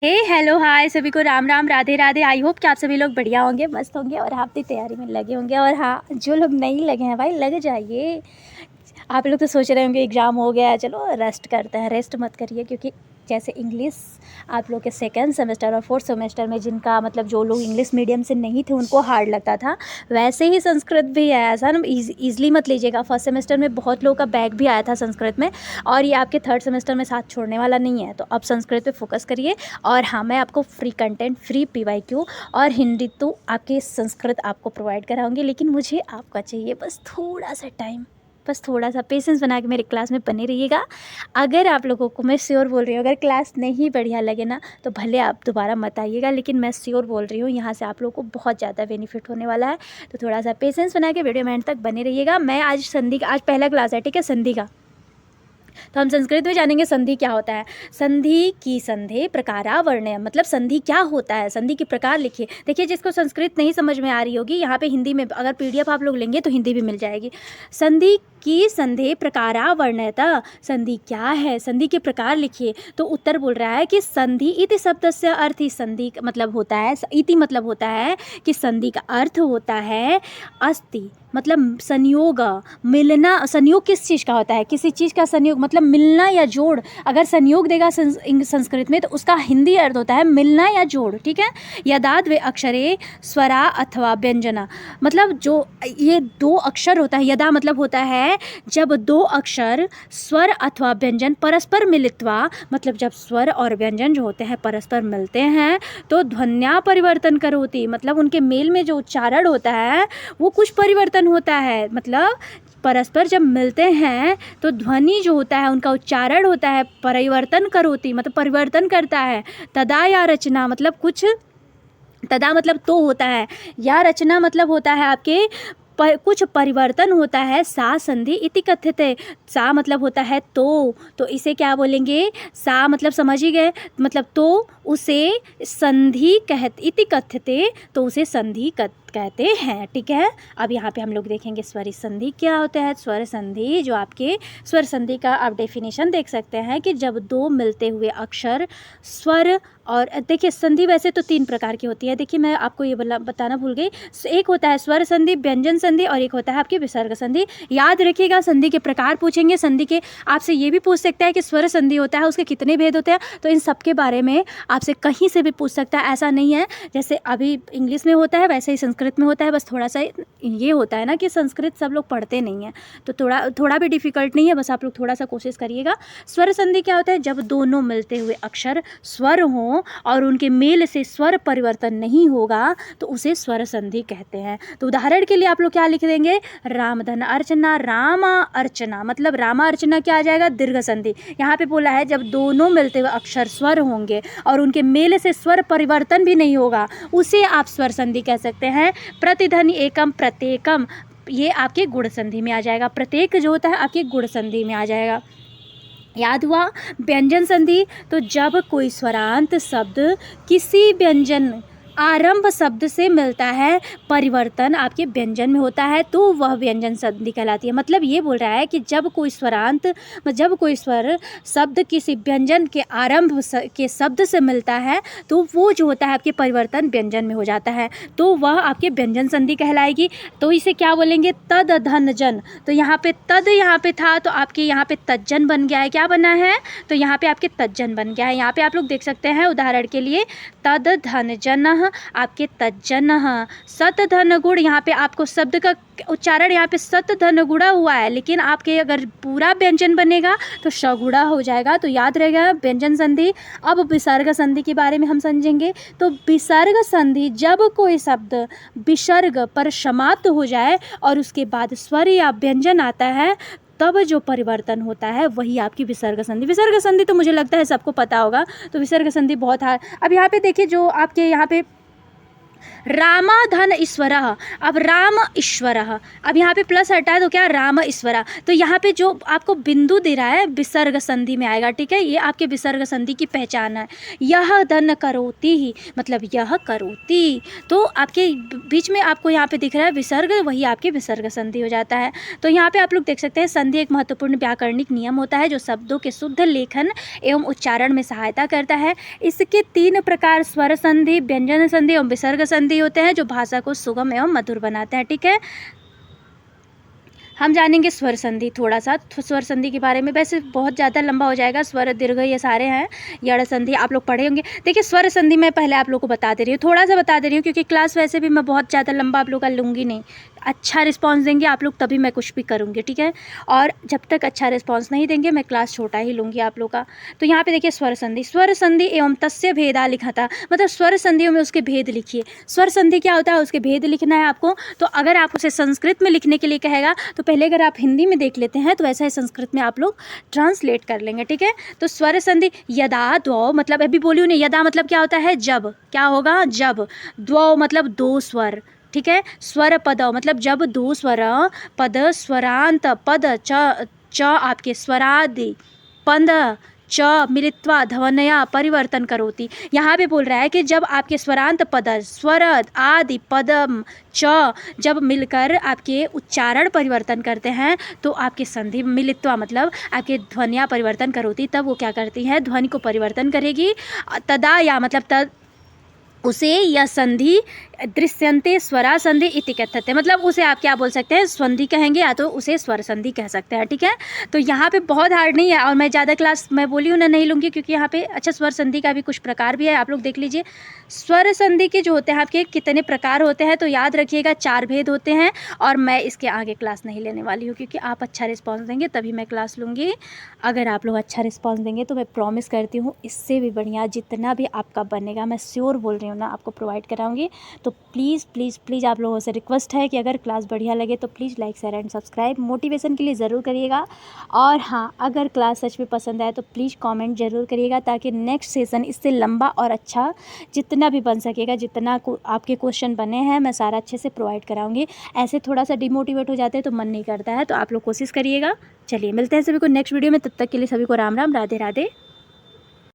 Hello hi सभी को Ram Ram Radhe Radhe. I hope कि आप सभी लोग बढ़िया होंगे, मस्त होंगे और आप भी तैयारी में लगे होंगे। और हाँ, जो लोग नहीं लगे हैं भाई लग जाइए। आप लोग तो सोच रहे होंगे एग्ज़ाम हो गया है, चलो रेस्ट करते हैं। रेस्ट मत करिए, क्योंकि जैसे इंग्लिश आप लोग के सेकेंड सेमेस्टर और फोर्थ सेमेस्टर में जिनका मतलब जो लोग इंग्लिश मीडियम से नहीं थे उनको हार्ड लगता था, वैसे ही संस्कृत भी है। ऐसा ना ईज़िली मत लीजिएगा। फर्स्ट सेमेस्टर में बहुत लोगों का बैक भी आया था संस्कृत में, और ये आपके थर्ड सेमेस्टर में साथ छोड़ने वाला नहीं है। तो अब संस्कृत पे फोकस करिए। और हाँ, मैं आपको फ्री कंटेंट, फ्री PYQ और हिंदी तो आपके संस्कृत आपको प्रोवाइड कराऊंगी, लेकिन मुझे आपका चाहिए बस थोड़ा सा टाइम, बस थोड़ा सा पेशेंस बना के मेरी क्लास में बने रहिएगा। अगर आप लोगों को, मैं श्योर बोल रही हूँ, अगर क्लास नहीं बढ़िया लगे ना तो भले आप दोबारा मत आइएगा, लेकिन मैं श्योर बोल रही हूँ यहाँ से आप लोगों को बहुत ज़्यादा बेनिफिट होने वाला है। तो थोड़ा सा पेशेंस बना के वीडियो में एंड तक बने रहिएगा। मैं आज संधि का, आज पहला क्लास है, ठीक है, संधि का। तो हम संस्कृत में जानेंगे संधि क्या होता है। संधि की संधि प्रकारा वर्ण्य, मतलब संधि क्या होता है, संधि के प्रकार लिखिए। देखिए, जिसको संस्कृत नहीं समझ में आ रही होगी, यहाँ पे हिंदी में अगर PDF आप लोग लेंगे तो हिंदी भी मिल जाएगी। संधि की संधि प्रकारा वर्ण्यता, संधि क्या है, संधि के प्रकार लिखिए। तो उत्तर बोल रहा है कि संधि इति शब्द से अर्थ ही, संधि मतलब होता है, इति मतलब होता है कि संधि का अर्थ होता है अस्ति, मतलब संयोग, मिलना। संयोग किस चीज़ का होता है, किसी चीज़ का संयोग मतलब मिलना या जोड़। अगर संयोग देगा संस्कृत में तो उसका हिंदी अर्थ होता है मिलना या जोड़, ठीक है। यदाद्वे अक्षरे स्वरा अथवा व्यंजना, मतलब जो ये दो अक्षर होता है, यदा मतलब होता है जब दो अक्षर स्वर अथवा व्यंजन परस्पर मिलित्वा, मतलब जब स्वर और व्यंजन जो होते हैं परस्पर मिलते हैं तो ध्वन्या परिवर्तन करोति, मतलब उनके मेल में जो उच्चारण होता है वो कुछ परिवर्तन होता है। मतलब परस्पर जब मिलते हैं तो ध्वनि जो होता है उनका उच्चारण होता है परिवर्तन करोति, मतलब परिवर्तन करता है। तदा या रचना, मतलब कुछ, तदा मतलब तो होता है, या रचना मतलब होता है आपके कुछ परिवर्तन होता है। सा संधि इति कथ्यते, सा मतलब होता है तो इसे क्या बोलेंगे, सा मतलब समझ ही गए, मतलब तो उसे संधि इति कथ्यते, तो उसे संधि कहते हैं, ठीक है। अब यहाँ पे हम लोग देखेंगे स्वर संधि क्या होता है। स्वर संधि, जो आपके स्वर संधि का आप डेफिनेशन देख सकते हैं कि जब दो मिलते हुए अक्षर स्वर, और देखिए संधि वैसे तो 3 प्रकार की होती है। देखिए मैं आपको ये बताना भूल गई, एक होता है स्वर संधि, व्यंजन संधि, और एक होता है आपकी विसर्ग संधि। याद रखिएगा, संधि के प्रकार पूछेंगे, संधि के आपसे ये भी पूछ सकता है कि स्वर संधि होता है उसके कितने भेद होते हैं, तो इन सब के बारे में आपसे कहीं से भी पूछ सकता है। ऐसा नहीं है जैसे अभी इंग्लिश में होता है वैसे ही संस्कृत में होता है, बस थोड़ा सा ये होता है ना कि संस्कृत सब लोग पढ़ते नहीं हैं, तो थोड़ा भी डिफिकल्ट नहीं है, बस आप लोग थोड़ा सा कोशिश करिएगा। स्वर संधि क्या होता है, जब दोनों मिलते हुए अक्षर स्वर हों और उनके मेल से स्वर परिवर्तन नहीं होगा तो उसे स्वर संधि कहते हैं। तो उदाहरण के लिए आप लोग क्या लिख देंगे, रामधन अर्चना, रामा अर्चना, मतलब रामा अर्चना क्या आ जाएगा, दीर्घ संधि। यहाँ पे बोला है जब दोनों मिलते हुए अक्षर स्वर होंगे और उनके मेल से स्वर परिवर्तन भी नहीं होगा उसे आप स्वर संधि कह सकते हैं। प्रतिध्वनि एकम प्रत्येकम, ये आपके गुण संधि में आ जाएगा। प्रत्येक जो होता है आपके गुण संधि में आ जाएगा। याद हुआ। व्यंजन संधि, तो जब कोई स्वरांत शब्द किसी व्यंजन आरंभ शब्द से मिलता है, परिवर्तन आपके व्यंजन में होता है, तो वह व्यंजन संधि कहलाती है। मतलब ये बोल रहा है कि जब कोई स्वरांत, जब कोई स्वर शब्द किसी व्यंजन के आरंभ के शब्द से मिलता है तो वो जो होता है आपके परिवर्तन व्यंजन में हो जाता है, तो वह आपके व्यंजन संधि कहलाएगी। तो इसे क्या बोलेंगे, तद धन जन। तो यहाँ पे तद यहाँ पे था तो आपके यहाँ पे तज्जन बन गया है। क्या बना है, तो यहाँ पे आपके तज्जन बन गया है। यहाँ पे आप लोग देख सकते हैं उदाहरण के लिए, तद धन जन आपके तज्जन, सत धन गुण, यहाँ पे आपको शब्द का उच्चारण यहाँ पे सत धन गुड़ा हुआ है, लेकिन आपके अगर पूरा व्यंजन बनेगा तो शगुड़ा हो जाएगा। तो याद रहेगा व्यंजन संधि। अब विसर्ग संधि के बारे में हम समझेंगे। तो विसर्ग संधि, जब कोई शब्द विसर्ग पर समाप्त हो जाए और उसके बाद स्वर या व्यंजन आता है तब जो परिवर्तन होता है वही आपकी विसर्ग संधि। विसर्ग संधि तो मुझे लगता है सबको पता होगा। तो विसर्ग संधि बहुत है। अब यहाँ पे देखिए, जो आपके यहाँ पे रामा धन ईश्वरः, अब राम ईश्वरः, अब यहाँ पे प्लस हटा है तो क्या राम ईश्वरः, तो यहाँ पे जो आपको बिंदु दे रहा है विसर्ग संधि में आएगा, ठीक है, ये आपके विसर्ग संधि की पहचान है। यह धन करोति ही, मतलब यह करोति, तो आपके बीच में आपको यहाँ पे दिख रहा है विसर्ग, वही आपके विसर्ग संधि हो जाता है। तो यहाँ पे आप लोग देख सकते हैं संधि एक महत्वपूर्ण व्याकरणिक नियम होता है जो शब्दों के शुद्ध लेखन एवं उच्चारण में सहायता करता है। इसके 3 प्रकार स्वर संधि, व्यंजन संधि एवं विसर्ग संधि होते हैं जो भाषा को सुगम एवं मधुर बनाते हैं, ठीक है। हम जानेंगे स्वर संधि थोड़ा सा, स्वर संधि के बारे में, वैसे बहुत ज़्यादा लंबा हो जाएगा, स्वर दीर्घ ये सारे हैं, यड़ संधि आप लोग पढ़े होंगे। देखिए स्वर संधि मैं पहले आप लोग को बता दे रही हूँ, थोड़ा सा बता दे रही हूँ, क्योंकि क्लास वैसे भी मैं बहुत ज़्यादा लंबा आप लोग का लूँगी नहीं। अच्छा रिस्पांस देंगे आप लोग तभी मैं कुछ भी करूँगी, ठीक है, और जब तक अच्छा रिस्पांस नहीं देंगे मैं क्लास छोटा ही लूँगी आप लोग का। तो यहाँ पे देखिए स्वर संधि एवं तस्य भेदा लिखा था, मतलब स्वर संधियों में उसके भेद लिखिए। स्वर संधि क्या होता है, उसके भेद लिखना है आपको। तो अगर आप उसे संस्कृत में लिखने के लिए कहेगा तो पहले अगर आप हिंदी में देख लेते हैं तो ऐसा है संस्कृत में आप लोग ट्रांसलेट कर लेंगे, ठीक है। तो स्वर संधि यदा द्वौ, मतलब अभी बोलियो नहीं, यदा मतलब क्या होता है जब, क्या होगा जब, द्वौ मतलब 2 स्वर, ठीक है, स्वर पद मतलब जब 2 स्वर, पद स्वरांत, पद च आपके स्वरादि, पद च मिलित्वा ध्वनया परिवर्तन करोति। यहाँ पे बोल रहा है कि जब आपके स्वरांत पद, स्वर आदि, पदम च जब मिलकर आपके उच्चारण परिवर्तन करते हैं तो आपके संधि मिलित्वा मतलब आपके ध्वनिया परिवर्तन करोति, तब वो क्या करती है, ध्वनि को परिवर्तन करेगी। तदा या मतलब तद उसे यह संधि दृश्यन्ते स्वरा संधि इति कथ्यते, मतलब उसे आप क्या बोल सकते हैं, संधि कहेंगे या तो उसे स्वर संधि कह सकते हैं, ठीक है। तो यहाँ पे बहुत हार्ड नहीं है, और मैं ज़्यादा क्लास मैं बोली हूँ ना नहीं लूँगी, क्योंकि यहाँ पे अच्छा स्वर संधि का भी कुछ प्रकार भी है, आप लोग देख लीजिए। स्वर संधि के जो होते हैं आपके कितने प्रकार होते हैं, तो याद रखिएगा 4 भेद होते हैं, और मैं इसके आगे क्लास नहीं लेने वाली हूँ, क्योंकि आप अच्छा रिस्पॉन्स देंगे तभी मैं क्लास लूँगी। अगर आप लोग अच्छा रिस्पॉन्स देंगे तो मैं प्रॉमिस करती हूँ इससे भी बढ़िया जितना भी आपका बनेगा मैं श्योर बोल रही हूँ ना आपको प्रोवाइड कराऊंगी। तो प्लीज़ प्लीज़ प्लीज़ आप लोगों से रिक्वेस्ट है कि अगर क्लास बढ़िया लगे तो please like share and subscribe motivation के लिए ज़रूर करिएगा। और हाँ, अगर क्लास सच में पसंद आए तो प्लीज़ कमेंट ज़रूर करिएगा, ताकि नेक्स्ट सेशन इससे लंबा और अच्छा जितना भी बन सकेगा, जितना आपके क्वेश्चन बने हैं मैं सारा अच्छे से प्रोवाइड कराऊंगी। ऐसे थोड़ा सा डिमोटिवेट हो जाते हैं तो मन नहीं करता है, तो आप लोग कोशिश करिएगा। चलिए मिलते हैं सभी को नेक्स्ट वीडियो में, तब तक के लिए सभी को राम राम, राधे राधे।